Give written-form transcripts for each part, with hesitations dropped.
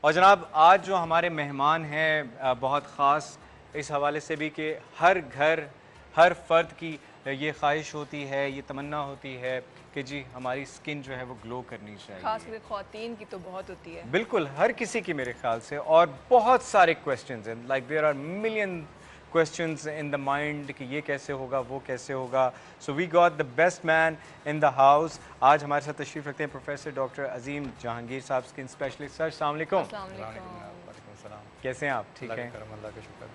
और जनाब आज जो हमारे मेहमान हैं बहुत ख़ास इस हवाले से भी कि हर घर हर फ़र्द की ये ख्वाहिश होती है, ये तमन्ना होती है कि जी हमारी स्किन जो है वो ग्लो करनी खास चाहिए। करके ख़वातीन की तो बहुत होती है। बिल्कुल, हर किसी की मेरे ख़्याल से और बहुत सारे क्वेश्चन्स हैं like there are million questions in the mind कि ये कैसे होगा, वो कैसे होगा। So we got the best man in the house. आज हमारे साथ तशरीफ़ रखते हैं प्रोफ़ेसर डॉक्टर अज़ीम जहांगीर साहब, स्किन स्पेशलिस्ट। सर अस्सलाम वालेकुम। अस्सलाम वालेकुम वालेकुम। सलाम। कैसे हैं आप? ठीक अल्लाह का हैं? करम, अल्लाह का शुक्र। तो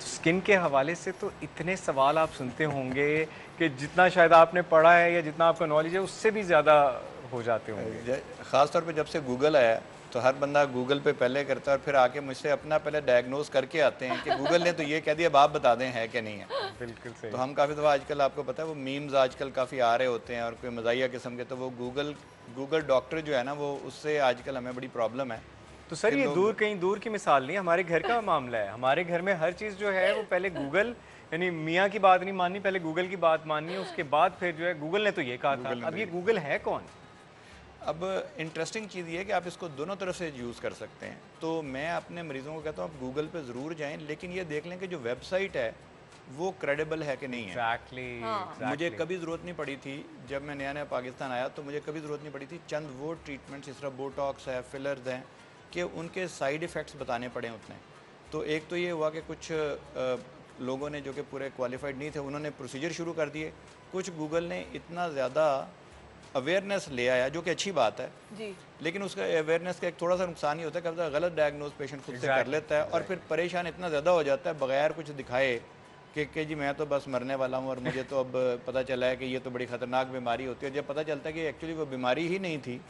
स्किन के हवाले से तो इतने सवाल आप सुनते होंगे कि जितना शायद आपने पढ़ा है या जितना आपका नॉलेज है उससे भी ज़्यादा हो जाते होंगे। ख़ास तौर पे जब से गूगल आया तो हर बंदा गूगल पे पहले करता है और फिर आके मुझसे अपना पहले डायग्नोस करके आते हैं कि गूगल ने तो ये कह दिया, अब आप बता दें है कि नहीं है। बिल्कुल तो सही। हम काफ़ी दफ़ा आजकल आपको पता है वो मीम्स आजकल काफ़ी आ रहे होते हैं और कोई मज़ाहिया किस्म के, तो वो गूगल गूगल डॉक्टर जो है ना, वो उससे आजकल हमें बड़ी प्रॉब्लम है तो सर कि ये लोग। दूर कहीं दूर की मिसाल नहीं, हमारे घर का मामला है। हमारे घर में हर चीज़ जो है वो पहले गूगल यानी मियाँ की बात नहीं माननी, पहले गूगल की बात माननी है, उसके बाद फिर जो है गूगल ने तो ये कहा था। गूगल ने अब तो ये ये, गूगल है कौन? अब इंटरेस्टिंग चीज़ ये है कि आप इसको दोनों तरफ से यूज़ कर सकते हैं। तो मैं अपने मरीज़ों को कहता हूँ आप गूगल पे ज़रूर जाएँ, लेकिन ये देख लें कि जो वेबसाइट है वो क्रेडिबल है कि नहीं है। एग्जैक्टली हाँ। मुझे एग्जैक्टली। कभी ज़रूरत नहीं पड़ी थी, जब मैं नया नया पाकिस्तान आया तो मुझे कभी ज़रूरत नहीं पड़ी थी चंद वो ट्रीटमेंट्स जिस तरह बोटॉक्स है, फिलर्स हैं, कि उनके साइड इफ़ेक्ट्स बताने पड़े उतने। तो एक तो ये हुआ कि कुछ लोगों ने जो कि पूरे क्वालिफाइड नहीं थे उन्होंने प्रोसीजर शुरू कर दिए। कुछ गूगल ने इतना ज़्यादा अवेयरनेस ले आया जो कि अच्छी बात है, जी। लेकिन उसका अवेयरनेस का एक थोड़ा सा नुकसान ही होता है, कभी गलत डायग्नोज पेशेंट खुद से कर एग्जैक्टली लेता है और फिर एग्जैक्टली। परेशान इतना ज़्यादा हो जाता है बगैर कुछ दिखाए कि जी मैं तो बस मरने वाला हूँ और मुझे तो अब पता चला है कि ये तो बड़ी ख़तरनाक बीमारी होती है। जब पता चलता है कि एक्चुअली वो बीमारी ही नहीं थी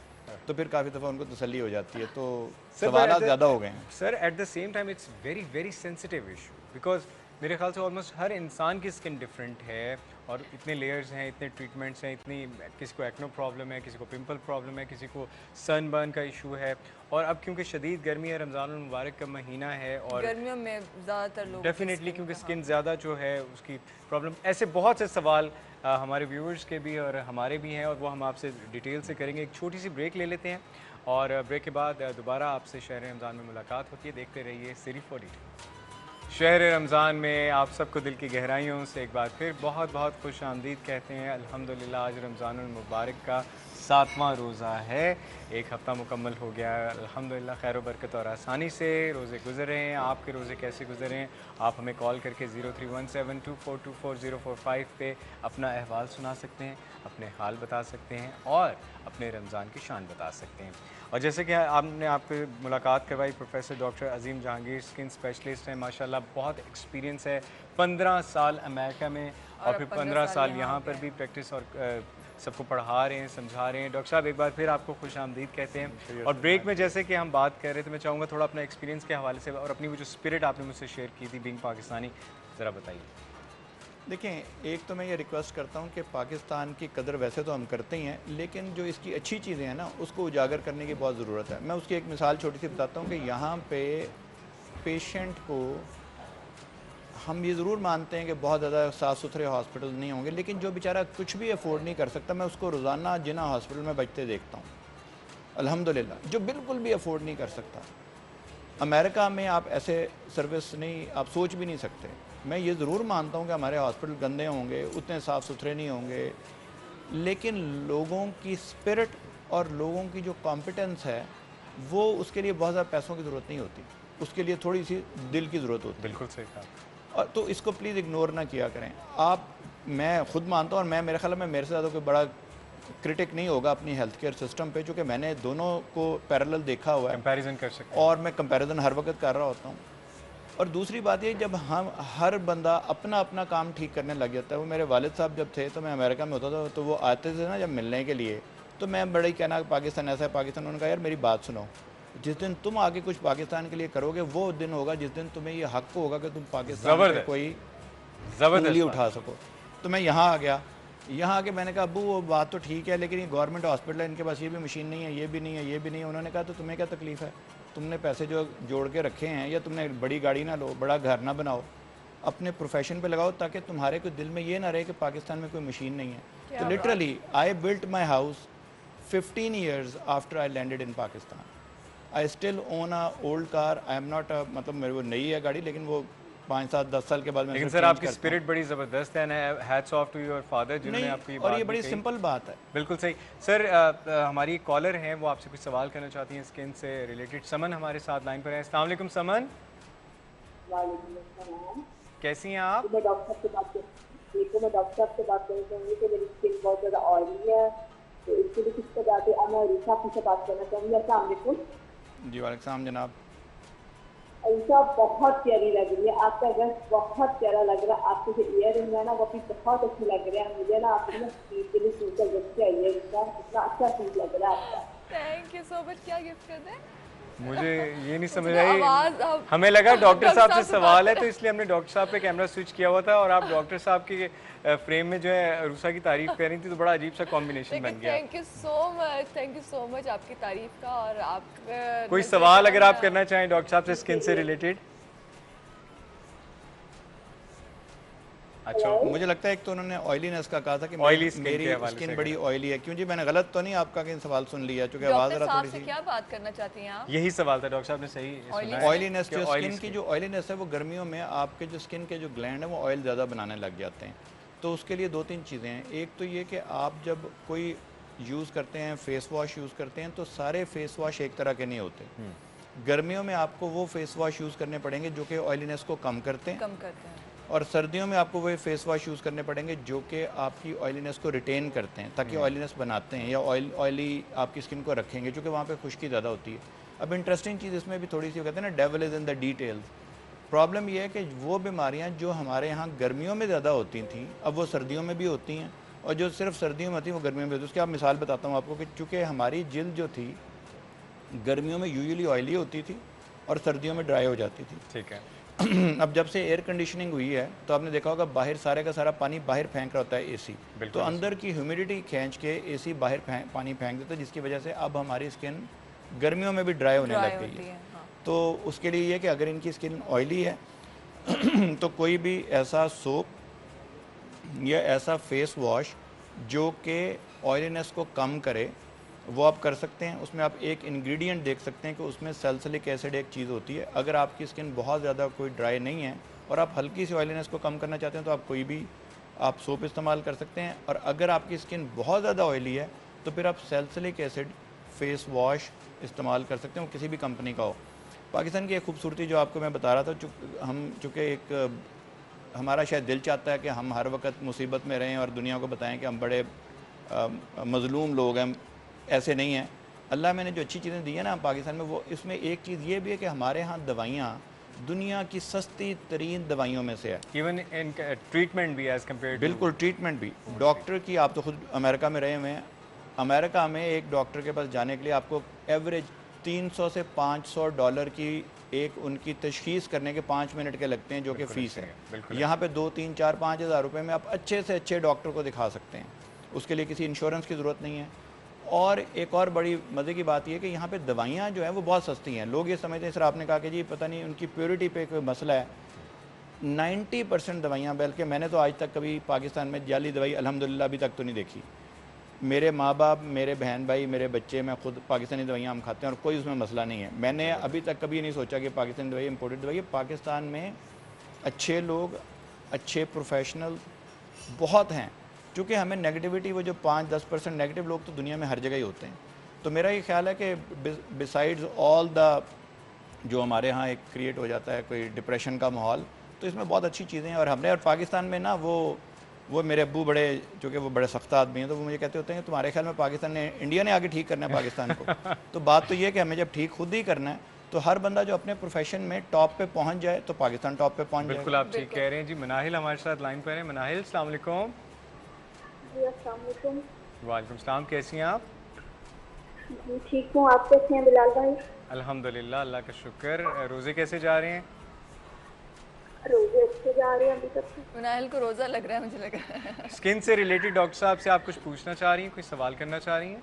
तो फिर काफ़ी दफ़ा उनको तसल्ली हो जाती है। तो सर बट सवालात ज़्यादा हो गए हैं। Sir at the same time it's very very sensitive issue because मेरे ख्याल से ऑलमोस्ट हर इंसान की स्किन डिफरेंट है और इतने लेयर्स हैं, इतने ट्रीटमेंट्स हैं, इतनी किसी को एक्नो प्रॉब्लम है, किसी को पिंपल प्रॉब्लम है, किसी को सनबर्न का इशू है। और अब क्योंकि शदीद गर्मी है, रमज़ान मुबारक का महीना है और गर्मियों में ज़्यादातर लोगों की डेफिनेटली स्किन क्योंकि का, हाँ। स्किन ज़्यादा जो है उसकी प्रॉब्लम, ऐसे बहुत से सवाल हमारे व्यूअर्स के भी और हमारे भी हैं और वो हम आपसे डिटेल से करेंगे। एक छोटी सी ब्रेक ले लेते हैं और ब्रेक के बाद दोबारा आपसे शहर रमज़ान में मुलाकात होती है। देखते रहिए सिरी 42। शहर रमज़ान में आप सबको दिल की गहराइयों से एक बार फिर बहुत बहुत खुश आमदीद कहते हैं। अल्हम्दुलिल्लाह आज रमज़ानुल मुबारक का 7वां रोज़ा है। एक हफ़्ता मुकम्मल हो गया है अल्हम्दुलिल्लाह, खैर व बरकत और आसानी से रोज़े गुज़र रहे हैं। आपके रोज़े कैसे गुज़रे हैं? आप हमें कॉल करके 0317242445 पे अपना अहवाल सुना सकते हैं, अपने हाल बता सकते हैं और अपने रमज़ान की शान बता सकते हैं। और जैसे कि आपने आपसे मुलाकात करवाई, प्रोफेसर डॉक्टर अज़ीम जहांगीर स्किन स्पेशलिस्ट हैं, माशाल्लाह बहुत एक्सपीरियंस है। 15 साल अमेरिका में और और फिर अब 15 15 साल साल यहाँ यहाँ पे पर हैं। भी प्रैक्टिस और सबको पढ़ा रहे हैं, समझा रहे हैं। डॉक्टर साहब एक बार फिर आपको खुश आमदीद कहते हैं। और ब्रेक में जैसे कि हम बात कर रहे थे, मैं चाहूँगा थोड़ा अपना एक्सपीरियंस के हवाले से और अपनी वो जो स्पिरिट आपने मुझसे शेयर की थी बीइंग पाकिस्तानी, ज़रा बताइए। देखें, एक तो मैं ये रिक्वेस्ट करता हूँ कि पाकिस्तान की कदर वैसे तो हम करते ही हैं, लेकिन जो इसकी अच्छी चीज़ें हैं ना उसको उजागर करने की बहुत ज़रूरत है। मैं उसकी एक मिसाल छोटी सी बताता हूँ कि यहाँ पे पेशेंट को हम ये ज़रूर मानते हैं कि बहुत ज़्यादा साफ़ सुथरे हॉस्पिटल नहीं होंगे, लेकिन जो बेचारा कुछ भी अफोर्ड नहीं कर सकता, मैं उसको रोज़ाना जिना हॉस्पिटल में बचते देखता हूँ अल्हम्दुलिल्लाह। जो बिल्कुल भी अफोर्ड नहीं कर सकता, अमेरिका में आप ऐसे सर्विस नहीं, आप सोच भी नहीं सकते। मैं ये ज़रूर मानता हूँ कि हमारे हॉस्पिटल गंदे होंगे, उतने साफ़ सुथरे नहीं होंगे, लेकिन लोगों की स्पिरिट और लोगों की जो कॉम्पिटेंस है वो, उसके लिए बहुत ज़्यादा पैसों की ज़रूरत नहीं होती, उसके लिए थोड़ी सी दिल की ज़रूरत होती है। बिल्कुल सही कहा। और तो इसको प्लीज़ इग्नोर ना किया करें आप। मैं खुद मानता हूँ और मैं, मेरे ख्याल में मेरे से ज़्यादा कोई बड़ा क्रिटिक नहीं होगा अपनी हेल्थ केयर सिस्टम पे, चूँकि मैंने दोनों को पैरेलल देखा हुआ है कंपैरिजन कर सकते हैं। और मैं कंपैरिजन हर वक्त कर रहा होता हूँ। और दूसरी बात ये, जब हम हर बंदा अपना अपना काम ठीक करने लग जाता है। वो मेरे वालिद साहब जब थे तो मैं अमेरिका में होता था, तो वो आते थे ना जब मिलने के लिए, तो मैं बड़ा ही कहना पाकिस्तान ऐसा है, पाकिस्तान। उन्होंने कहा यार मेरी बात सुनो, जिस दिन तुम आगे कुछ पाकिस्तान के लिए करोगे वो दिन होगा जिस दिन तुम्हें ये हक होगा कि तुम पाकिस्तान पे कोई उंगली ज़बरदस्त उठा बात। सको। तो मैं यहाँ आ गया, यहाँ आके मैंने कहा अब्बू वो बात तो ठीक है, लेकिन ये गवर्नमेंट हॉस्पिटल है, इनके पास ये भी मशीन नहीं है, ये भी नहीं है, ये भी नहीं है। उन्होंने कहा तो तुम्हें क्या तकलीफ़ है, तुमने पैसे जो जोड़ के रखे हैं, या तुमने बड़ी गाड़ी ना लो, बड़ा घर ना बनाओ, अपने प्रोफेशन पे लगाओ, ताकि तुम्हारे को दिल में ये ना रहे कि पाकिस्तान में कोई मशीन नहीं है। क्या तो बात literally I built my house 15 years after I landed in Pakistan. I still own a old car, I am not मतलब मेरे वो नई है गाड़ी, लेकिन वो 5-7-10 साल के बाद मैं लेकिन उसको सर change आपकी करता हूँ। स्पिरिट बड़ी ज़बरदस्त है, hats off to your father जिन्होंने नहीं, आपको ये और बात ये भी बड़ी कही। सिंपल बात है। बिल्कुल सही सर। हमारी एक कॉलर हैं, वो आपसे कुछ सवाल करना चाहती हैं स्किन से रिलेटेड। समन हमारे साथ लाइन पर है। अस्सलाम वालेकुम समन, वालेकुम अस्सलाम। कैसी हैं आप? मैं डॉक्टर साहब से बात कर देखो मैं डॉक्टर साहब से बात करना चाहूँगी कि मेरी स्किन बहुत ज़्यादा ऑयली है, तो इसके लिए किस तरह से मैं रीशा आपसे से बात करना चाहूँगी। अस्सलाम वालेकुम। जी वालेकुम सलाम जनाब। रीशा बहुत प्यारी लग रही है, आपका ड्रेस बहुत प्यारा लग रहा है, आपके जो ईयर रिंग है ना वो भी बहुत अच्छे लग रहे हैं। मुझे ना आपने स्किन के लिए सूट गिफ्ट चाहिए, रीशा इतना अच्छा सूट लग रहा है आपका। Thank you so much. क्या गिफ्ट कर दें? मुझे ये नहीं समझ आवाज़ आई, अब हमें लगा डॉक्टर साहब से साहब से सवाल है, तो इसलिए हमने डॉक्टर साहब पे कैमरा स्विच किया हुआ था और आप डॉक्टर साहब के फ्रेम में जो है रूसा की तारीफ कर रही थी, तो बड़ा अजीब सा कॉम्बिनेशन बन गया। Thank you so much, thank you so much आपकी तारीफ का। और आप कोई सवाल अगर आप करना चाहें डॉक्टर साहब से स्किन से रिलेटेड? अच्छा, मुझे लगता है एक तो उन्होंने ऑयलीनेस का कहा था कि Oily skin के मेरी हवाले स्किन से बड़ी ऑयली है। क्यों जी, मैंने गलत तो नहीं आपका कहीं सवाल सुन लिया? चूंकि आवाज़ डॉक्टर जरा साहब थोड़ी से सी क्या बात करना चाहती हैं आप? यही सवाल था, डॉक्टर साहब ने सही सुना है। ऑयलीनेस, कि जो oily स्किन की जो ऑयलीनेस है वो गर्मियों में आपके जो स्किन के जो ग्लैंड है वो ऑयल ज़्यादा बनाने लग जाते हैं। तो उसके लिए 2-3 चीज़ें हैं। एक तो ये कि आप जब कोई यूज़ करते हैं, फेस वॉश यूज़ करते हैं, तो सारे फेस वॉश एक तरह के नहीं होते। गर्मियों में आपको वो फेस वॉश यूज़ करने पड़ेंगे जो कि ऑयलीनेस को कम करते हैं, कम करते हैं। और सर्दियों में आपको वो फेस वॉश यूज़ करने पड़ेंगे जो कि आपकी ऑयलीनेस को रिटेन करते हैं, ताकि ऑयलीनेस बनाते हैं या ऑयली आपकी स्किन को रखेंगे, क्योंकि वहाँ पे खुश्की ज़्यादा होती है। अब इंटरेस्टिंग चीज़ इसमें भी थोड़ी सी, कहते हैं ना devil is in the details. Problem ये है कि वो बीमारियाँ जो हमारे यहाँ गर्मियों में ज़्यादा होती थी, अब वो सर्दियों में भी होती हैं, और जो सिर्फ सर्दियों में होती हैं वो गर्मियों में होती है। उसकी आप मिसाल बताता हूँ आपको कि चूँकि हमारी जिल्द जो थी गर्मियों में यूजुअली ऑयली होती थी और सर्दियों में ड्राई हो जाती थी। ठीक है। अब जब से एयर कंडीशनिंग हुई है तो आपने देखा होगा बाहर सारे का सारा पानी बाहर फेंक रहा होता है एसी, तो अंदर की ह्यूमिडिटी खींच के एसी बाहर पानी फेंक देता है, जिसकी वजह से अब हमारी स्किन गर्मियों में भी ड्राई होने लग गई है। हाँ। तो उसके लिए ये कि अगर इनकी स्किन ऑयली है तो कोई भी ऐसा सोप या ऐसा फेस वॉश जो कि ऑयलीनेस को कम करे वो आप कर सकते हैं। उसमें आप एक इंग्रेडिएंट देख सकते हैं कि उसमें सैलिसिलिक एसिड एक चीज़ होती है। अगर आपकी स्किन बहुत ज़्यादा कोई ड्राई नहीं है और आप हल्की सी ऑयलीनेस को कम करना चाहते हैं तो आप कोई भी आप सोप इस्तेमाल कर सकते हैं। और अगर आपकी स्किन बहुत ज़्यादा ऑयली है तो फिर आप सैलिसिलिक एसिड फेस वॉश इस्तेमाल कर सकते हैं, वो किसी भी कंपनी का हो। पाकिस्तान की एक खूबसूरती जो आपको मैं बता रहा था, चूँकि एक हमारा शायद दिल चाहता है कि हम हर वक्त मुसीबत में रहें और दुनिया को बताएं कि हम बड़े मज़लूम लोग हैं, ऐसे नहीं हैं। अल्लाह मैंने जो अच्छी चीज़ें दी हैं ना पाकिस्तान में, वो इसमें एक चीज़ ये भी है कि हमारे यहाँ दवाइयाँ दुनिया की सस्ती तरीन दवाइयों में से है। इवन इन ट्रीटमेंट भी एज कम्पेयर, बिल्कुल ट्रीटमेंट भी। डॉक्टर की, आप तो खुद अमेरिका में रहे हुए हैं, अमेरिका में एक डॉक्टर के पास जाने के लिए आपको एवरेज $300 से $500 की एक उनकी तशखीस करने के 5 मिनट के लगते हैं, जो कि फ़ीस है। यहाँ पे 2, 3, 4, 5 हज़ार रुपये में आप अच्छे से अच्छे डॉक्टर को दिखा सकते हैं। उसके लिए किसी इंश्योरेंस की ज़रूरत नहीं है। और एक और बड़ी मज़े की बात यह है कि यहाँ पे दवाइयाँ जो हैं वो बहुत सस्ती हैं। लोग ये समझते हैं, सर आपने कहा कि जी पता नहीं उनकी प्योरिटी पे कोई मसला है। 90% दवाइयाँ, बल्कि मैंने तो आज तक कभी पाकिस्तान में जाली दवाई अल्हम्दुलिल्लाह अभी तक तो नहीं देखी। मेरे माँ बाप, मेरे बहन भाई, मेरे बच्चे, मैं खुद पाकिस्तानी दवाइयाँ हम खाते हैं और कोई उसमें मसला नहीं है। मैंने अभी तक कभी नहीं सोचा कि पाकिस्तानी दवाई इम्पोर्टेड दवाई है। पाकिस्तान में अच्छे लोग, अच्छे प्रोफेशनल बहुत हैं। चूँकि हमें नेगेटिविटी, वो जो 5-10% नेगेटिव लोग तो दुनिया में हर जगह ही होते हैं। तो मेरा ये ख्याल है कि बिसाइड्स ऑल द जो हमारे यहाँ एक क्रिएट हो जाता है कोई डिप्रेशन का माहौल, तो इसमें बहुत अच्छी चीज़ें हैं। और हमने, और पाकिस्तान में ना वो मेरे अब्बू बड़े, चूँकि वो बड़े सख्त आदमी हैं, तो वो मुझे कहते होते हैं कि तुम्हारे ख्याल में पाकिस्तान ने, इंडिया ने आगे ठीक करना है पाकिस्तान को। तो बात तो ये है कि हमें जब ठीक खुद ही करना है तो हर बंदा जो अपने प्रोफेशन में टॉप पे पहुँच जाए तो पाकिस्तान टॉप पे पहुँच जाए। बिल्कुल आप ठीक कह रहे हैं जी। मनाहिल हमारे साथ लाइन पर है। मनाहिल, अस्सलाम वालेकुम। जी अस्सलाम वालेकुम। वालेकुम सलाम, कैसी हैं आप? जी ठीक हूँ, आप कैसे हैं बिलाल भाई? अल्हम्दुलिल्लाह, अल्लाह का शुक्र। रोज़े कैसे जा रहे हैं? रोजे अच्छे जा रहे हैं अभी तक तो। मुनाहिल को रोज़ा लग रहा है, मुझे लग रहा है। स्किन से रिलेटेड डॉक्टर साहब से आप कुछ पूछना चाह रही हैं, कोई सवाल करना चाह रही हैं?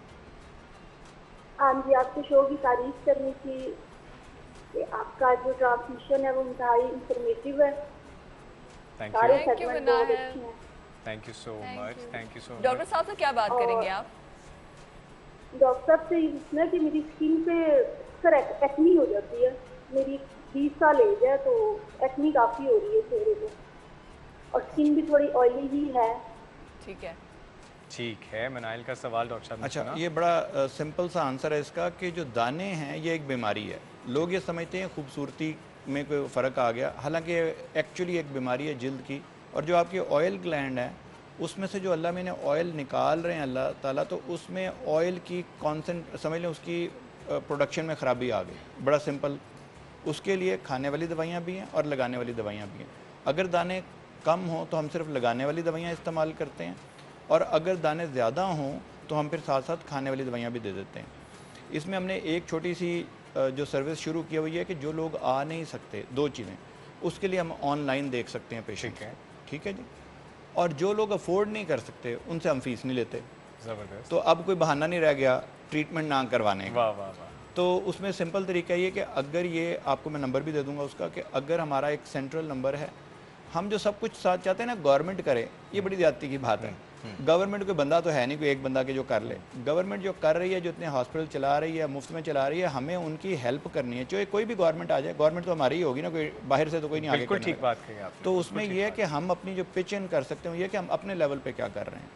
हाँ जी, आपके शो की तारीफ करनी थी कि आपका जो ट्रांसमिशन है वो इंतहाई इंफॉर्मेटिव है। थैंक सारे यू, Thank you, सेगमेंट बहुत मुनाहिल। अच्छे हैं। Thank you so much, thank you so doctor much. साहब से क्या बात करेंगे आप? डॉक्टर साहब से ये पूछना है कि मेरी स्किन पे सर एक्नी हो जाती है, मेरी 20 साल एज है तो एक्नी काफ़ी हो रही है चेहरे पे और स्किन भी थोड़ी ऑयली ही है। ठीक है। ठीक है, मनाइल का सवाल डॉक्टर साहब ने अच्छा, सुना। ये बड़ा सिंपल सा आंसर है इसका कि जो दाने हैं ये एक बीमारी है। लोग ये समझते हैं खूबसूरती में कोई फ़र्क आ गया, हालांकि एक्चुअली एक बीमारी है जिल्द की। और जो आपकी ऑयल ग्लैंड है उसमें से जो अल्लाह में ने ऑयल निकाल रहे हैं अल्लाह ताला, तो उसमें ऑयल की समझ लें उसकी प्रोडक्शन में ख़राबी आ गई। बड़ा सिंपल, उसके लिए खाने वाली दवाइयाँ भी हैं और लगाने वाली दवाइयाँ भी हैं। अगर दाने कम हों तो हम सिर्फ लगाने वाली दवाइयाँ इस्तेमाल करते हैं, और अगर दाने ज़्यादा हों तो हम फिर साथ साथ खाने वाली दवाइयाँ भी दे देते हैं। इसमें हमने एक छोटी सी जो सर्विस शुरू की हुई है कि जो लोग आ नहीं सकते, 2 चीज़ें, उसके लिए हम ऑनलाइन देख सकते हैं पेशेंट। ठीक है। ठीक है जी। और जो लोग अफोर्ड नहीं कर सकते उनसे हम फीस नहीं लेते। ज़बरदस्त। तो अब कोई बहाना नहीं रह गया ट्रीटमेंट ना करवाने का। वाह वाह वाह। तो उसमें सिंपल तरीका ये कि अगर ये आपको मैं नंबर भी दे दूंगा उसका, कि अगर हमारा एक सेंट्रल नंबर है, हम जो सब कुछ साथ चाहते हैं ना गवर्नमेंट करे, ये बड़ी ज़्यादती की बात है। गवर्नमेंट कोई बंदा तो है नहीं कोई एक बंदा के जो कर ले। गवर्नमेंट जो कर रही है, जो इतने हॉस्पिटल चला रही है, मुफ्त में चला रही है, हमें उनकी हेल्प करनी है। चाहे कोई भी गवर्नमेंट आ जाए, गवर्नमेंट तो हमारी ही होगी ना, कोई बाहर से तो कोई नहीं आगे बिल्कुल करने ठीक वाला। बात कही आपने। तो उसमें यह है कि हम अपनी जो पिच इन कर सकते हैं ये कि हम अपने लेवल पे क्या कर रहे हैं।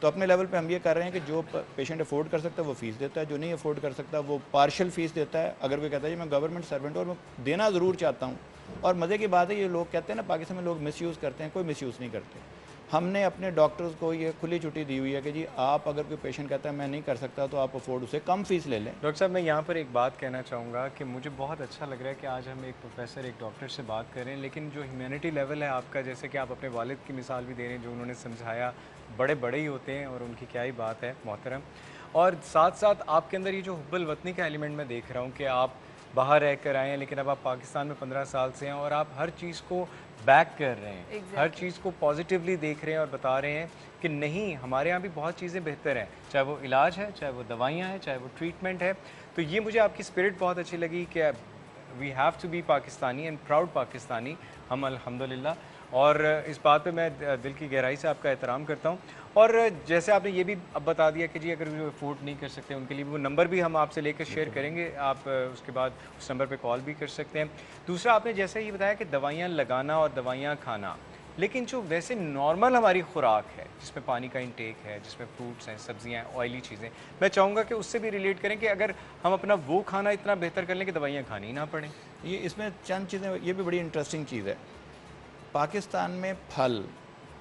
तो अपने लेवल पे हम ये कर रहे हैं कि जो पेशेंट अफोर्ड कर सकता है वो फ़ीस देता है, जो नहीं अफोर्ड कर सकता वो पार्शियल फ़ीस देता है। अगर कोई कहता है जी मैं गवर्नमेंट सर्वेंट और मैं देना ज़रूर चाहता हूँ, और मज़े की बात है ये लोग कहते हैं ना पाकिस्तान में लोग मिसयूज़ करते हैं, कोई मिसयूज़ नहीं करते। हमने अपने डॉक्टर्स को ये खुली छुट्टी दी हुई है कि जी आप अगर कोई पेशेंट कहता है मैं नहीं कर सकता तो आप अफोर्ड उसे कम फ़ीस ले लें। डॉक्टर साहब, मैं यहाँ पर एक बात कहना चाहूँगा कि मुझे बहुत अच्छा लग रहा है कि आज हम एक प्रोफेसर, एक डॉक्टर से बात कर रहे हैं, लेकिन जो ह्यूमैनिटी लेवल है आपका, जैसे कि आप अपने वालिद की मिसाल भी दे रहे हैं, जो उन्होंने समझाया, बड़े बड़े ही होते हैं और उनकी क्या ही बात है मोहतरम। और साथ साथ आपके अंदर ये जो हुब्बुल वतनी का एलिमेंट मैं देख रहा हूँ कि आप बाहर रह कर आए हैं, लेकिन अब आप पाकिस्तान में 15 साल से हैं और आप हर चीज़ को बैक कर रहे हैं। हर चीज़ को पॉजिटिवली देख रहे हैं और बता रहे हैं कि नहीं, हमारे यहाँ भी बहुत चीज़ें बेहतर हैं, चाहे वो इलाज है, चाहे वो दवाइयाँ हैं, चाहे वो ट्रीटमेंट है। तो ये मुझे आपकी स्पिरिट बहुत अच्छी लगी कि we have to be Pakistani and proud Pakistani, हम अल्हम्दुलिल्लाह। और इस बात पे मैं दिल की गहराई से आपका एहतराम करता हूँ। और जैसे आपने ये भी अब बता दिया कि जी अगर जो अफोर्ड नहीं कर सकते उनके लिए वो नंबर भी हम आपसे लेकर शेयर करेंगे, आप उसके बाद उस नंबर पे कॉल भी कर सकते हैं। दूसरा, आपने जैसे ये बताया कि दवाइयाँ लगाना और दवाइयाँ खाना, लेकिन जो वैसे नॉर्मल हमारी खुराक है जिसमें पानी का इंटेक है, जिसमें फ्रूट्स हैं, सब्जियां हैं, ऑयली चीज़ें, मैं चाहूँगा कि उससे भी रिलेट करें कि अगर हम अपना वो खाना इतना बेहतर कर लें कि दवाइयाँ खानी ही ना पड़ें। ये इसमें चंद चीज़ें, ये भी बड़ी इंटरेस्टिंग चीज़ है। पाकिस्तान में फल,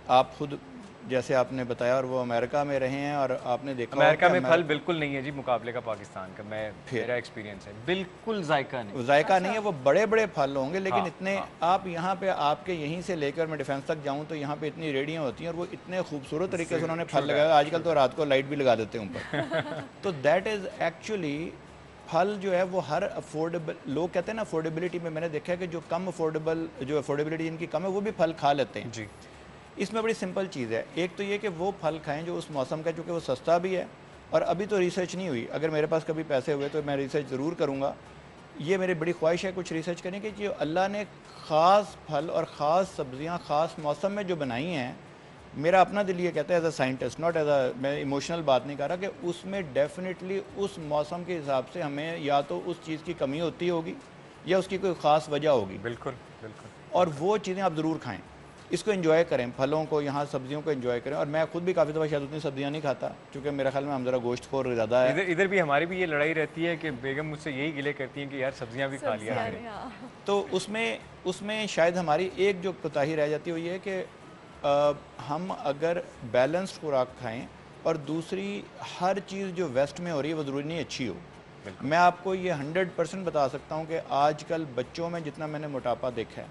आप खुद जैसे आपने बताया, और वो अमेरिका में रहे हैं और आपने देखा अमेरिका में फल बिल्कुल नहीं है जी मुकाबले का पाकिस्तान का, मेरा एक्सपीरियंस है, बिल्कुल जायका नहीं। जायका नहीं है, वो बड़े बड़े फल होंगे लेकिन हाँ, इतने हाँ। आप यहाँ पे आपके यहीं से लेकर मैं डिफेंस तक जाऊँ तो यहाँ पे इतनी रेडियाँ होती हैं और वो इतने खूबसूरत तरीके से उन्होंने फल लगाया। आजकल तो रात को लाइट भी लगा देते हैं ऊपर। तो दैट इज़ एक्चुअली, फल जो है वो हर अफोर्डेबल, लोग कहते हैं ना अफोर्डेबिलिटी में, मैंने देखा है कि जो कम अफोर्डेबल, जो अफोर्डेबिलिटी जिनकी कम है वो भी फल खा लेते हैं जी। इसमें बड़ी सिंपल चीज़ है। एक तो ये कि वो फल खाएं जो उस मौसम का, चूँकि वो सस्ता भी है और अभी तो रिसर्च नहीं हुई। अगर मेरे पास कभी पैसे हुए तो मैं रिसर्च ज़रूर करूँगा। ये मेरी बड़ी ख्वाहिश है कुछ रिसर्च करने की, जो अल्लाह ने ख़ास फल और ख़ास सब्ज़ियाँ ख़ास मौसम में जो बनाई हैं। मेरा अपना दिल ये कहता है as a scientist, not as a, मैं इमोशनल बात नहीं कर रहा, कि उसमें डेफिनेटली उस मौसम के हिसाब से हमें या तो उस चीज़ की कमी होती होगी या उसकी कोई ख़ास वजह होगी। बिल्कुल बिल्कुल। और वो चीज़ें आप ज़रूर खाएं, इसको एंजॉय करें, फलों को, यहाँ सब्जियों को एंजॉय करें। और मैं खुद भी काफ़ी दफ़ा शायद उतनी सब्जियाँ नहीं खाता, क्योंकि मेरा ख्याल में हम ज़रा गोश्त खोर ज़्यादा है। इधर भी हमारी भी ये लड़ाई रहती है कि बेगम मुझसे यही गिले करती हैं कि यार सब्जियां भी खा लिया करें। तो उसमें शायद हमारी एक जो कोताही रह जाती है वो ये है कि हम अगर बैलेंस्ड खुराक खाएं, और दूसरी हर चीज़ जो वेस्ट में हो रही है वो ज़रूरी नहीं अच्छी हो। मैं आपको ये 100% बता सकता हूँ कि आजकल बच्चों में जितना मैंने मोटापा देखा है,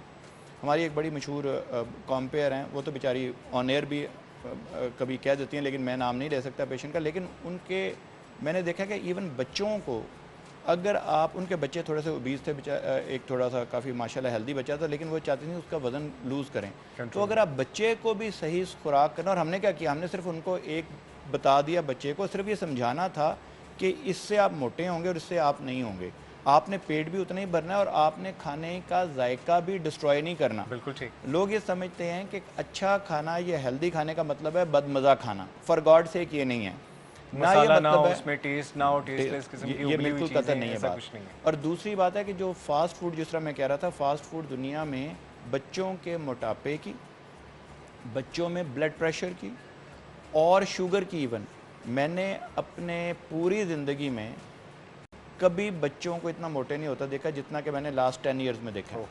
हमारी एक बड़ी मशहूर कॉम्पेयर हैं, वो तो बेचारी ऑन एयर भी कभी कह देती हैं, लेकिन मैं नाम नहीं ले सकता पेशेंट का, लेकिन उनके मैंने देखा कि इवन बच्चों को, अगर आप, उनके बच्चे थोड़े से ओबीज थे, एक थोड़ा सा काफ़ी माशाल्लाह हेल्दी बच्चा था, लेकिन वो चाहते नहीं उसका वज़न लूज़ करें। तो अगर आप बच्चे को भी सही खुराक करना, और हमने क्या किया, हमने सिर्फ उनको एक बता दिया, बच्चे को सिर्फ ये समझाना था कि इससे आप मोटे होंगे और इससे आप नहीं होंगे। आपने पेट भी उतना ही भरना है और आपने खाने का जायका भी डिस्ट्रॉय नहीं करना। बिल्कुल ठीक। लोग ये समझते हैं कि अच्छा खाना, ये हेल्दी खाने का मतलब है बदमज़ा खाना। फॉर गॉड सेक ये नहीं है। मसाला ना हो, मतलब है उसमें टेस्ट ना हो, टेस्टलेस किस्म की ये उबली हुई बिल्कुल चीज़ें, कतई नहीं है ऐसा बात। कुछ नहीं है। और दूसरी बात है कि जो फास्ट फूड, जिस तरह मैं कह रहा था, फास्ट फूड दुनिया में बच्चों के मोटापे की, बच्चों में ब्लड प्रेशर की और शुगर की, इवन मैंने अपने पूरी ज़िंदगी में कभी बच्चों को इतना मोटे नहीं होता देखा जितना कि मैंने लास्ट 10 इयर्स में देखा है।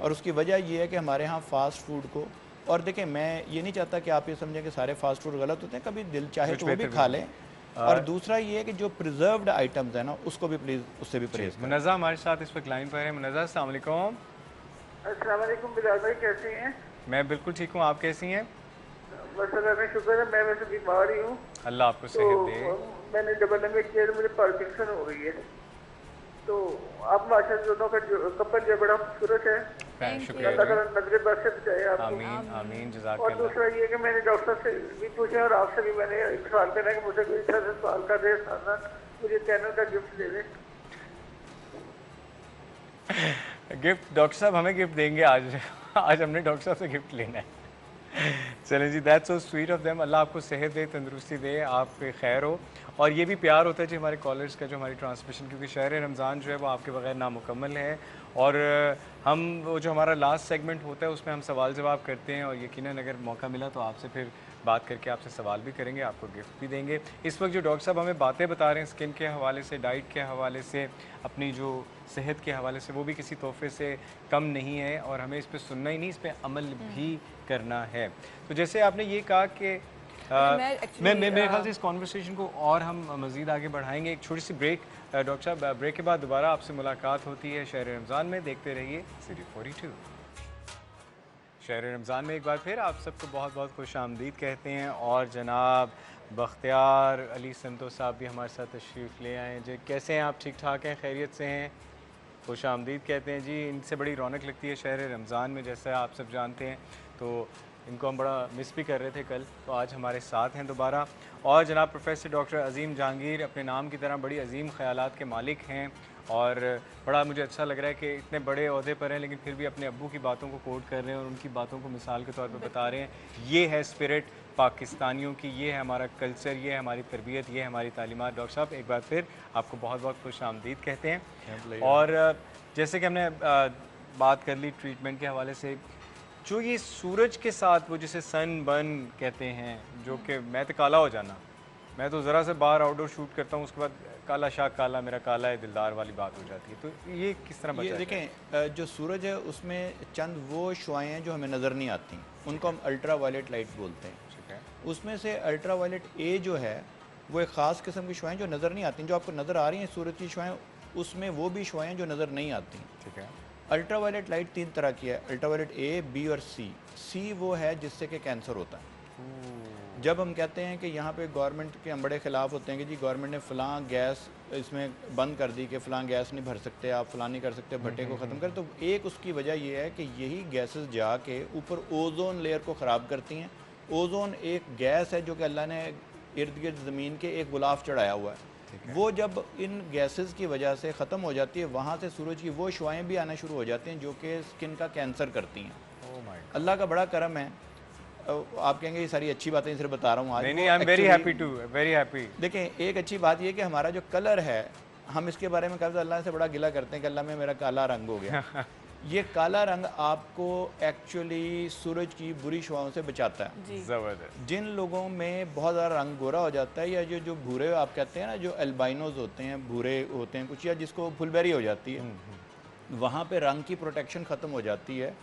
और उसकी वजह ये है कि हमारे यहाँ फास्ट फूड को, और देखें मैं ये नहीं चाहता कि आप ये समझें कि सारे फास्ट फूड गलत होते हैं, कभी दिल चाहे कुछ तो वो भी बेहतर खा भी लें। और दूसरा ये है कि जो प्रिजर्व्ड आइटम्स है ना, उसको भी प्लीज़ उससे भी परहेज करें। मुनज़्ज़ा हमारे साथ इस वक्त लाइन पर है। मुनज़्ज़ा, अस्सलाम वालेकुम। अस्सलाम वालेकुम बिलाल भाई, कैसी हैं? मैं बिल्कुल ठीक हूँ, आप कैसी हैं? बस अल्लाह का शुक्र है। मैं वैसे बीमार ही हूँ, अल्लाह आपको तो सेहत दे। मैंने डबल एम किया तो मुझे पार्किंसन हो गई है। तो आप माशाल्लाह दोनों का जो कपल जो बड़ा खूबसूरत है, शुक्रिया अल्लाह जी। ताला नजर बद से बचाए आपको। आमीन आमीन, और जज़ाकल्लाह। दूसरा ये कि मैंने डॉक्टर से भी पूछा और आपसे भी मैंने एक सवाल करना है कि मुझे कोई अच्छा सा सवाल कर दे, साना मुझे कैनल का गिफ्ट दे दे। गिफ्ट डॉक्टर साहब हमें गिफ्ट देंगे आज। आज हमने डॉक्टर साहब से गिफ्ट लेना है। चलें जी, that's so sweet of them. Allah आपको सेहत दे, तंदुरुस्ती दे, आप पे खैर हो। और ये भी प्यार होता है जी हमारे कॉलर्स का, जो हमारी ट्रांसमिशन, क्योंकि शहर रमज़ान जो है वो आपके बगैर नामुकम्मल है। और हम वो जो हमारा लास्ट सेगमेंट होता है उसमें हम सवाल जवाब करते हैं, और यकीनन अगर मौका मिला तो आपसे फिर बात करके आपसे सवाल भी करेंगे, आपको गिफ्ट भी देंगे। इस वक्त जो डॉक्टर साहब हमें बातें बता रहे हैं स्किन के हवाले से, डाइट के हवाले से, अपनी जो सेहत के हवाले से, वो भी किसी तोहफे से कम नहीं है। और हमें इस पर सुनना ही नहीं, इस पर अमल भी करना है। तो जैसे आपने ये कहा कि मैं मेरे ख्याल से इस कॉन्वर्सेशन को और हम मज़ीद आगे बढ़ाएंगे। एक छोटी सी ब्रेक, डॉक्टर साहब, ब्रेक के बाद दोबारा आपसे मुलाकात होती है शहर रमज़ान में। देखते रहिए सीरी 42। शहर रमज़ान में एक बार फिर आप सबको बहुत बहुत खुश आमदीद कहते हैं। और जनाब बख्तियार अली संतो साहब भी हमारे साथ तशरीफ़ ले आए हैं जी। कैसे हैं आप? ठीक ठाक हैं? खैरियत से हैं? खुश आमदीद कहते हैं जी। इनसे बड़ी रौनक लगती है शहर रमज़ान में, जैसा आप सब जानते हैं। तो इनको हम बड़ा मिस भी कर रहे थे कल, तो आज हमारे साथ हैं दोबारा। और जनाब प्रोफेसर डॉक्टर अज़ीम जहांगीर अपने नाम की तरह बड़ी अजीम ख़यालात के मालिक हैं। और बड़ा मुझे अच्छा लग रहा है कि इतने बड़े अहदे पर हैं लेकिन फिर भी अपने अब्बू की बातों को कोट कर रहे हैं और उनकी बातों को मिसाल के तौर पर बता रहे हैं। ये है स्पिरिट पाकिस्तानियों की, ये है हमारा कल्चर, ये है हमारी तरबियत, ये है हमारी तालीमात। डॉक्टर साहब एक बार फिर आपको बहुत बहुत खुश आमदीद कहते हैं। और जैसे कि हमने बात कर ली ट्रीटमेंट के हवाले से, जो ये सूरज के साथ वो जिसे सन बर्न कहते हैं, जो कि मैं तो काला हो जाना, मैं तो ज़रा से बाहर आउटडोर शूट करता हूँ उसके बाद काला शाह काला मेरा काला है दिलदार वाली बात हो जाती है। तो ये किस तरह बचा ये देखें, जो सूरज है उसमें चंद वो शुआएँ हैं जो हमें नज़र नहीं आती, उनको हम अल्ट्रा वायलेट लाइट बोलते हैं। ठीक है। उसमें से अल्ट्रा वायलेट ए जो है वो एक ख़ास किस्म की शुआएँ जो नज़र नहीं आती, जो आपको नज़र आ रही हैं सूरज की शुआएँ, उसमें वो भी शुआएँ जो नज़र नहीं आती। ठीक है। अल्ट्रा वायलेट लाइट 3 तरह की है, अल्ट्रा वायलेट ए, बी और सी। सी वो है जिससे कि कैंसर होता है। जब हम कहते हैं कि यहाँ पे गवर्नमेंट के हम बड़े ख़िलाफ़ होते हैं कि जी गवर्नमेंट ने फ़लाँ गैस इसमें बंद कर दी कि फ़लाँ गैस नहीं भर सकते, आप फ़लाँ नहीं कर सकते, भट्टे को ख़त्म कर, तो एक उसकी वजह यह है कि यही गैसेस जाके ऊपर ओजोन लेयर को ख़राब करती हैं। ओजोन एक गैस है जो कि अल्लाह ने इर्द गिर्द ज़मीन के एक गुलाफ चढ़ाया हुआ है। वो जब इन गैसेस की वजह से ख़त्म हो जाती है, वहाँ से सूरज की वो शुआएँ भी आना शुरू हो जाती हैं जो कि स्किन का कैंसर करती हैं। अल्लाह का बड़ा करम है। आप कहेंगे ये सारी अच्छी बातें सिर्फ बता रहा हूँ आज। नहीं, I am very happy to, very happy. देखें, एक अच्छी बात ये कि हमारा जो कलर है, हम इसके बारे में कभी अल्लाह से बड़ा गिला करते हैं कि अल्लाह में मेरा काला रंग हो गया। ये काला रंग आपको एक्चुअली सूरज की बुरी शुआओं से बचाता है। ज़बरदस्त। जिन लोगों में बहुत ज़्यादा रंग गोरा हो जाता है, या जो भूरे आप कहते हैं ना, जो एल्बाइनोज होते हैं, भूरे होते हैं कुछ, या जिसको फुलबेरी हो जाती है, वहाँ पे रंग की प्रोटेक्शन ख़त्म हो जाती है।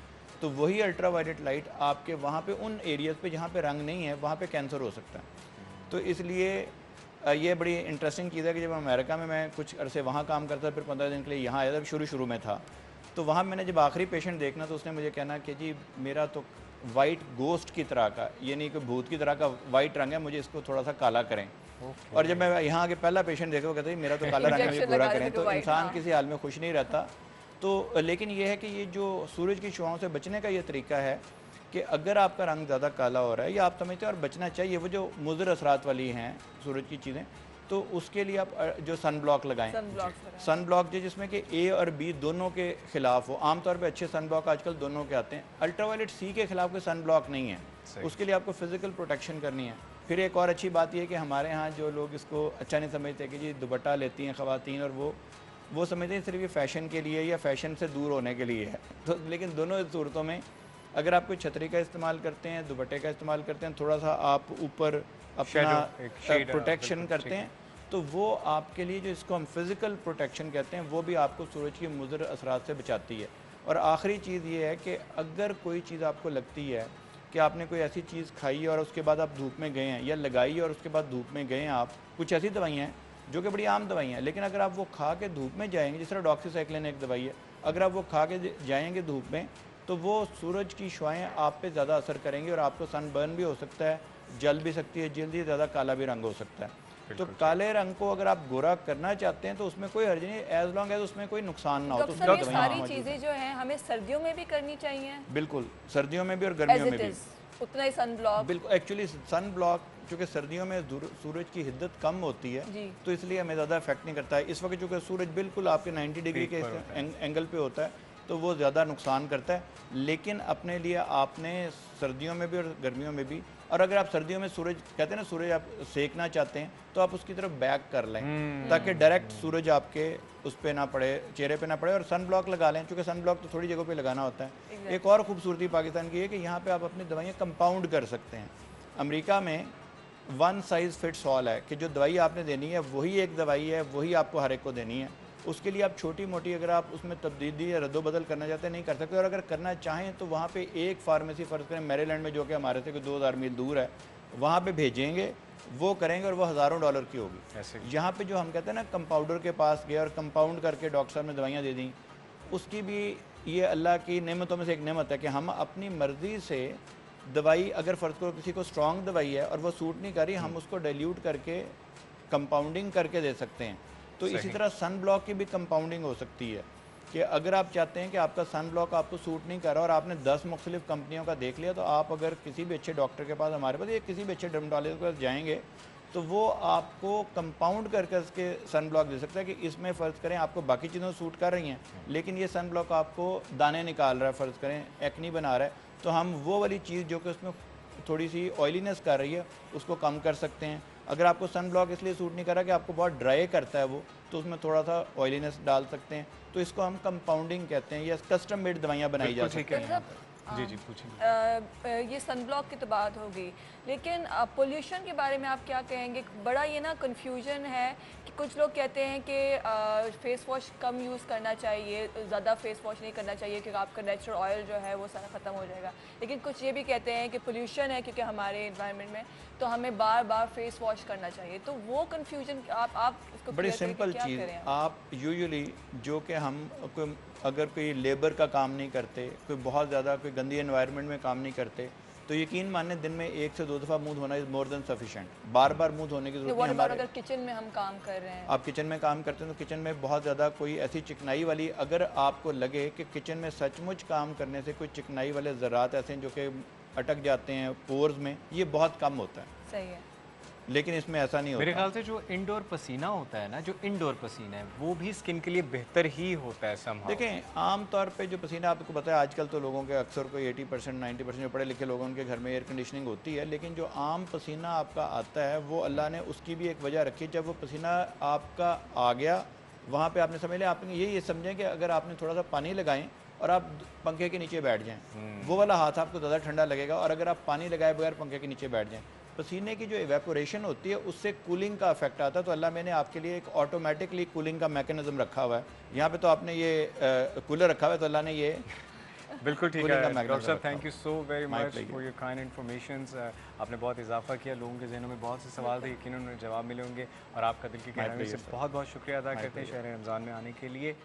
तो वही अल्ट्रा वायलेट लाइट आपके वहाँ पे उन एरियाज़ पे जहाँ पे रंग नहीं है, वहाँ पे कैंसर हो सकता है। तो इसलिए ये बड़ी इंटरेस्टिंग चीज़ है कि जब अमेरिका में मैं कुछ अरसे वहाँ काम करता, फिर 15 दिन के लिए यहाँ आया था, शुरू में था, तो वहाँ मैंने जब आखिरी पेशेंट देखना तो उसने मुझे कहना कि जी मेरा तो वाइट गोस्ट की तरह का, यानी कि भूत की तरह का वाइट रंग है, मुझे इसको थोड़ा सा काला करें। और जब मैं यहाँ आके पहला पेशेंट देखा, वो कहता है मेरा तो काला रंग है, मुझे गोरा करें। तो इंसान किसी हाल में खुश नहीं रहता। तो लेकिन ये है कि ये जो सूरज की शुआओं से बचने का ये तरीका है कि अगर आपका रंग ज़्यादा काला हो रहा है या आप समझते हैं और बचना चाहिए, वो जो मुज़र असरात वाली हैं सूरज की चीज़ें, तो उसके लिए आप जो सन ब्लॉक लगाएं। सन ब्लॉक जिसमें कि ए और बी दोनों के ख़िलाफ़ हो। आमतौर पे अच्छे सन ब्लॉक आजकल दोनों के आते हैं। अल्ट्रावायलेट सी के ख़िलाफ़ कोई सन ब्लॉक नहीं है, उसके लिए आपको फ़िज़िकल प्रोटेक्शन करनी है। फिर एक और अच्छी बात यह है कि हमारे यहाँ जो लोग इसको अच्छा नहीं समझते कि जी दुपट्टा लेती हैं ख़वातीन और वो समझते हैं सिर्फ ये फ़ैशन के लिए या फ़ैशन से दूर होने के लिए है। तो लेकिन दोनों सूरतों में अगर आप कोई छतरी का इस्तेमाल करते हैं, दुपट्टे का इस्तेमाल करते हैं, थोड़ा सा आप ऊपर अपना प्रोटेक्शन करते हैं, तो वो आपके लिए जो इसको हम फिज़िकल प्रोटेक्शन कहते हैं वो भी आपको सूरज की मुज़र असरात से बचाती है। और आखिरी चीज़ ये है कि अगर कोई चीज़ आपको लगती है कि आपने कोई ऐसी चीज़ खाई है और उसके बाद आप धूप में गए हैं, या लगाई है और उसके बाद धूप में गए हैं, आप कुछ ऐसी दवाइयाँ हैं जो कि बड़ी आम दवाइयाँ हैं, लेकिन अगर आप वो खा के धूप में जाएंगे, जिस तरह डॉक्सीसाइक्लिन एक दवाई है, अगर आप वो खा के जाएंगे धूप में तो वो सूरज की शुआएँ आप पे ज़्यादा असर करेंगी और आपको सनबर्न भी हो सकता है, जल भी सकती है जल्दी, ज़्यादा काला भी रंग हो सकता है। तो काले रंग को अगर आप गोरा करना चाहते हैं तो उसमें कोई हर्ज नहीं, एज लॉन्ग एज उसमें कोई नुकसान ना हो। तो डॉक्टर साहब, ये सारी चीज़ें जो हैं हमें सर्दियों में भी करनी चाहिए? बिल्कुल, सर्दियों में भी और गर्मियों में भी उतना ही सन ब्लॉक। बिल्कुल, एक्चुअली सन ब्लॉक चूँकि सर्दियों में सूरज की हिद्दत कम होती है तो इसलिए हमें ज़्यादा इफेक्ट नहीं करता है। इस वक्त चूँकि सूरज बिल्कुल आपके 90 डिग्री के एंगल पे होता है तो वो ज़्यादा नुकसान करता है। लेकिन अपने लिए आपने सर्दियों में भी और गर्मियों में भी, और अगर आप सर्दियों में सूरज कहते हैं ना, सूरज आप सेकना चाहते हैं तो आप उसकी तरफ बैक कर लें ताकि डायरेक्ट सूरज आपके उस पर ना पड़े, चेहरे पे ना पड़े, और सन ब्लॉक लगा लें, क्योंकि सन ब्लॉक तो थोड़ी जगह पे लगाना होता है। एक और खूबसूरती पाकिस्तान की है कि यहाँ पे आप अपनी दवाइयाँ कंपाउंड कर सकते हैं। अमेरिका में वन साइज़ फिट्स ऑल है कि जो दवाई आपने देनी है वही एक दवाई है, वही आपको हर एक को देनी है। उसके लिए आप छोटी मोटी अगर आप उसमें तब्दीली या रद्दोबदल करना चाहते हैं नहीं कर सकते, और अगर करना चाहें तो वहाँ पे एक फार्मेसी फ़र्ज़ करें मैरीलैंड में, जो कि हमारे से कोई 2000 मील दूर है, वहाँ पे भेजेंगे, वो करेंगे और वो हज़ारों डॉलर की होगी। यहाँ पे जो हम कहते हैं ना कंपाउंडर के पास गए और कंपाउंड करके डॉक्टर साहब ने दवाइयाँ दे दी, उसकी भी ये अल्लाह की नेमतों में से एक नेमत है कि हम अपनी मर्ज़ी से दवाई, अगर फ़र्ज़ करो किसी को स्ट्रॉन्ग दवाई है और वो सूट नहीं कर रही, हम उसको डाइल्यूट करके कंपाउंडिंग करके दे सकते हैं। तो इसी तरह सन ब्लॉक की भी कंपाउंडिंग हो सकती है कि अगर आप चाहते हैं कि आपका सन ब्लॉक आपको सूट नहीं कर रहा और आपने 10 मुख्तलिफ कंपनियों का देख लिया, तो आप अगर किसी भी अच्छे डॉक्टर के पास, हमारे पास या किसी भी अच्छे डर्मेटोलॉजिस्ट के पास जाएंगे तो वो आपको कंपाउंड करके इसके सन ब्लॉक दे सकता है कि इसमें फ़र्ज़ करें आपको बाकी चीज़ें सूट कर रही हैं लेकिन ये सन ब्लॉक आपको दाने निकाल रहा है, फ़र्ज़ करें एक्नी बना रहा है, तो हम वो वाली चीज़ जो कि उसमें थोड़ी सी ऑयलीनेस कर रही है उसको कम कर सकते हैं। अगर आपको सन ब्लॉक इसलिए सूट नहीं कर रहा कि आपको बहुत ड्राई करता है वो, तो उसमें थोड़ा सा ऑयलीनेस डाल सकते हैं। तो इसको हम कंपाउंडिंग कहते हैं, या कस्टम मेड दवाइयाँ बनाई जा सकती हैं। जी जी पूछिए। ये सन ब्लॉक की तो बात होगी, लेकिन पोल्यूशन के बारे में आप क्या कहेंगे? बड़ा ये ना कन्फ्यूजन है कि कुछ लोग कहते हैं कि फेस वॉश कम यूज़ करना चाहिए, ज़्यादा फेस वॉश नहीं करना चाहिए क्योंकि आपका नेचुरल ऑयल जो है वो सारा ख़त्म हो जाएगा, लेकिन कुछ ये भी कहते हैं कि पोल्यूशन है क्योंकि हमारे इन्वायरमेंट में, तो हमें बार बार फेस वॉश करना चाहिए। तो वो कन्फ्यूजन आप इसको बड़ी सिंपल चीज़, आप यूजुअली जो कि हम अगर कोई लेबर का काम नहीं करते, कोई बहुत ज़्यादा कोई गंदी एनवायरनमेंट में काम नहीं करते, तो यकीन माने दिन में 1 से 2 दफ़ा मुंह धोना इज़ मोर देन सफिशेंट। बार बार मुंह धोने की जरूरत नहीं है। अगर किचन में हम काम कर रहे हैं, आप किचन में काम करते हैं तो किचन में बहुत ज़्यादा कोई ऐसी चिकनाई वाली, अगर आपको लगे कि किचन में सचमुच काम करने से कोई चिकनाई वाले ज़रात ऐसे हैं जो कि अटक जाते हैं पोर्स में, ये बहुत कम होता है। सही है, लेकिन इसमें ऐसा नहीं होता। मेरे ख्याल से जो इंडोर पसीना होता है ना, जो इंडोर पसीना है वो भी स्किन के लिए बेहतर ही होता है somehow। देखें, आम तौर पे जो पसीना, आपको पता है आजकल तो लोगों के अक्सर कोई 80% 90% जो पढ़े लिखे लोगों के घर में एयर कंडीशनिंग होती है, लेकिन जो आम पसीना आपका आता है वो अल्लाह ने उसकी भी एक वजह रखी। जब वो पसीना आपका आ गया वहाँ पर आपने समझ लिया, आपने ये समझें कि अगर आपने थोड़ा सा पानी लगाएं और आप पंखे के नीचे बैठ जाएँ, वो वाला हाथ आपको ज़्यादा ठंडा लगेगा, और अगर आप पानी लगाए बगैर पंखे के नीचे बैठ जाएँ, पसीने की जो इवेपोरेशन होती है उससे कूलिंग का इफेक्ट आता है। तो अल्लाह मैंने आपके लिए एक ऑटोमेटिकली कूलिंग का मैकेनिज्म रखा हुआ है। यहाँ पे तो आपने ये कूलर रखा हुआ है, तो अल्लाह ने ये बिल्कुल ठीक है। डॉक्टर साहब, thank you so very much for your kind informations. आपने बहुत इजाफा किया, लोगों के जहनों में बहुत से सवाल थे, यकीनन उन्हें जवाब मिले होंगे, और आपका दिल की गहराई से बहुत बहुत शुक्रिया अदा करते हैं शहर रमज़ान में आने के लिए।